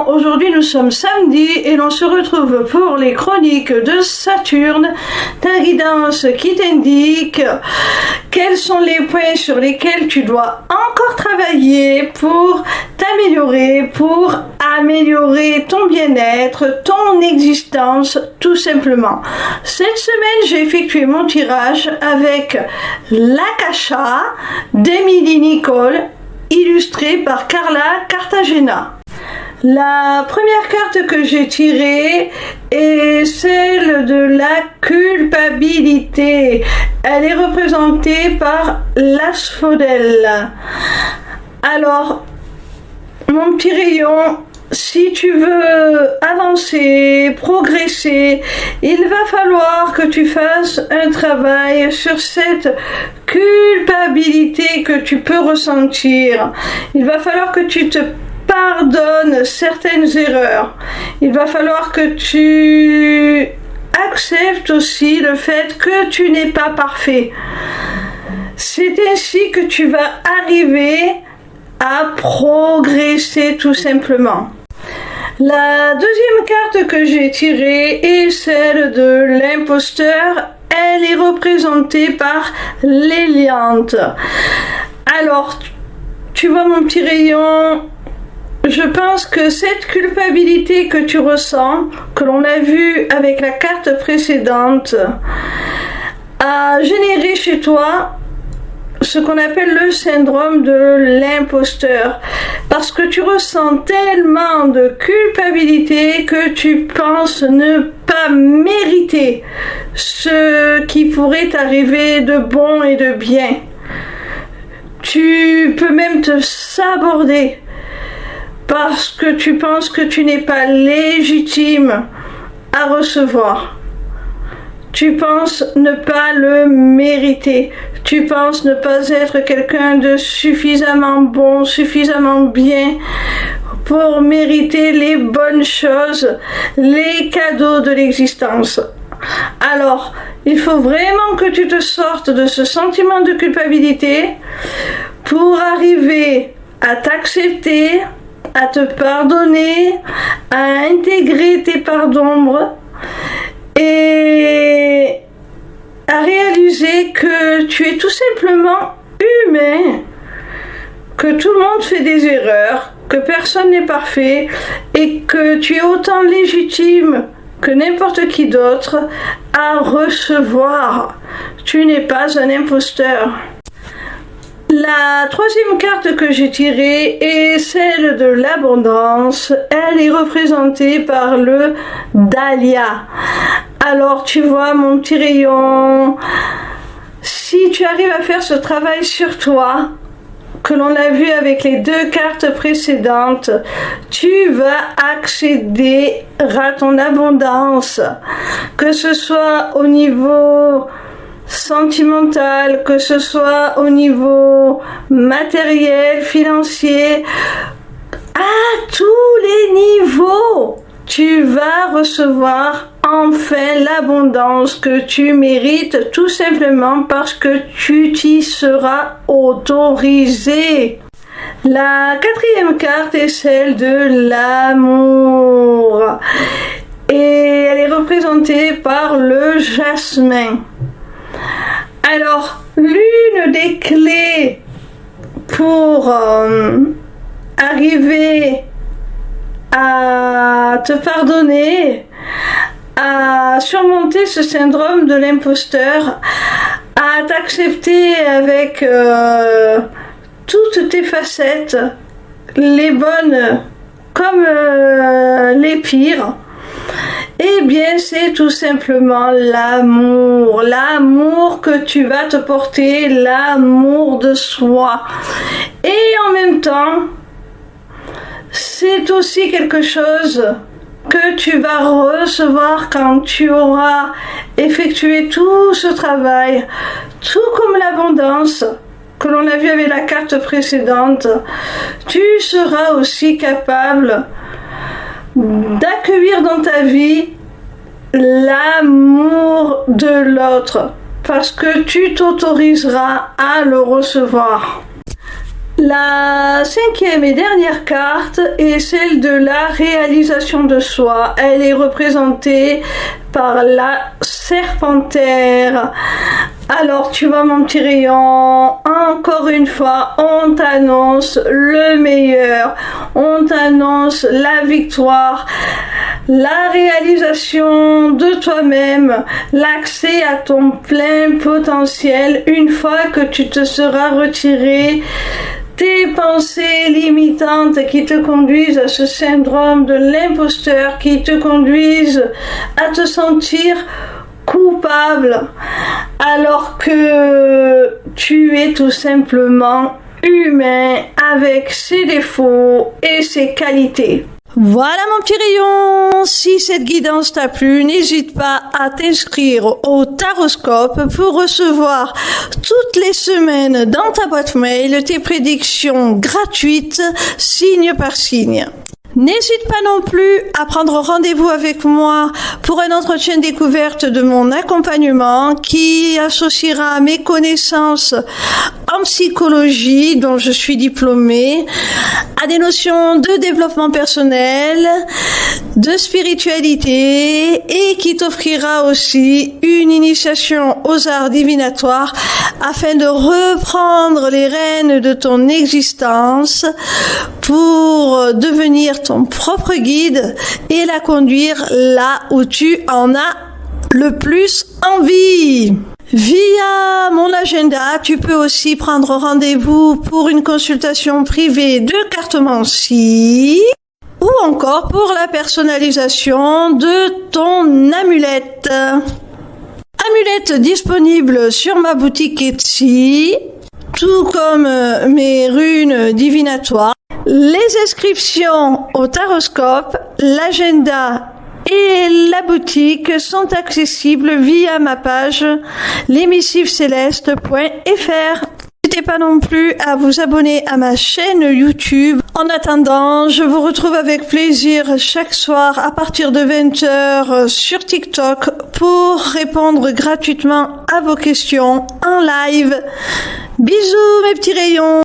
Aujourd'hui nous sommes samedi et l'on se retrouve pour les chroniques de Saturne, ta guidance qui t'indique quels sont les points sur lesquels tu dois encore travailler pour t'améliorer, pour améliorer ton bien-être, ton existence, tout simplement. Cette semaine, j'ai effectué mon tirage avec l'Akasha d'Emily Nicole, illustré par Carla Cartagena. La première carte que j'ai tirée est celle de la culpabilité. Elle est représentée par l'asphodèle. Alors, mon petit rayon, si tu veux avancer, progresser, il va falloir que tu fasses un travail sur cette culpabilité que tu peux ressentir. Il va falloir que tu te pardonnes certaines erreurs. Il va falloir que tu acceptes aussi le fait que tu n'es pas parfait. C'est ainsi que tu vas arriver à progresser tout simplement. La deuxième carte que j'ai tirée est celle de l'imposteur. Elle est représentée par l'Héliante. Alors, tu vois mon petit rayon, je pense que cette culpabilité que tu ressens, que l'on a vu avec la carte précédente, a généré chez toi ce qu'on appelle le syndrome de l'imposteur, parce que tu ressens tellement de culpabilité que tu penses ne pas mériter ce qui pourrait t'arriver de bon et de bien. Tu peux même te saborder parce que tu penses que tu n'es pas légitime à recevoir. Tu penses ne pas le mériter. Tu penses ne pas être quelqu'un de suffisamment bon, suffisamment bien pour mériter les bonnes choses, les cadeaux de l'existence. Alors, il faut vraiment que tu te sortes de ce sentiment de culpabilité pour arriver à t'accepter, à te pardonner, à intégrer tes parts d'ombre et à réaliser que tu es tout simplement humain, que tout le monde fait des erreurs, que personne n'est parfait et que tu es autant légitime que n'importe qui d'autre à recevoir. Tu n'es pas un imposteur. La troisième carte que j'ai tirée est celle de l'abondance. Elle est représentée par le Dahlia. Alors tu vois mon petit rayon, si tu arrives à faire ce travail sur toi, que l'on a vu avec les deux cartes précédentes, tu vas accéder à ton abondance, que ce soit au niveau sentimental, que ce soit au niveau matériel, financier, à tous les niveaux, tu vas recevoir enfin l'abondance que tu mérites tout simplement parce que tu t'y seras autorisé. La quatrième carte est celle de l'amour et elle est représentée par le jasmin. Alors, l'une des clés pour arriver à te pardonner, à surmonter ce syndrome de l'imposteur, à t'accepter avec toutes tes facettes, les bonnes comme les pires, eh bien c'est tout simplement l'amour, l'amour que tu vas te porter, l'amour de soi. Et en même temps, c'est aussi quelque chose que tu vas recevoir quand tu auras effectué tout ce travail, tout comme l'abondance que l'on a vu avec la carte précédente. Tu seras aussi capable d'accueillir dans ta vie l'amour de l'autre parce que tu t'autoriseras à le recevoir. La cinquième et dernière carte est celle de la réalisation de soi. Elle est représentée par la serpentaire. Alors tu vois mon petit rayon, encore une fois, on t'annonce le meilleur, on t'annonce la victoire, la réalisation de toi-même, l'accès à ton plein potentiel une fois que tu te seras retiré tes pensées limitantes qui te conduisent à ce syndrome de l'imposteur, qui te conduisent à te sentir coupable, alors que tu es tout simplement humain avec ses défauts et ses qualités. Voilà mon petit rayon, si cette guidance t'a plu, n'hésite pas à t'inscrire au Taroscope pour recevoir toutes les semaines dans ta boîte mail tes prédictions gratuites, signe par signe. N'hésite pas non plus à prendre rendez-vous avec moi pour un entretien découverte de mon accompagnement qui associera mes connaissances en psychologie, dont je suis diplômée, à des notions de développement personnel, de spiritualité et qui t'offrira aussi une initiation aux arts divinatoires afin de reprendre les rênes de ton existence pour devenir ton propre guide et la conduire là où tu en as le plus envie. Via mon agenda, tu peux aussi prendre rendez-vous pour une consultation privée de cartomancie ou encore pour la personnalisation de ton amulette. Amulette disponible sur ma boutique Etsy, tout comme mes runes divinatoires. Les inscriptions au Taroscope, l'agenda et la boutique sont accessibles via ma page lesmissivescélestes.fr. N'hésitez pas non plus à vous abonner à ma chaîne YouTube. En attendant, je vous retrouve avec plaisir chaque soir à partir de 20h sur TikTok pour répondre gratuitement à vos questions en live. Bisous mes petits rayons!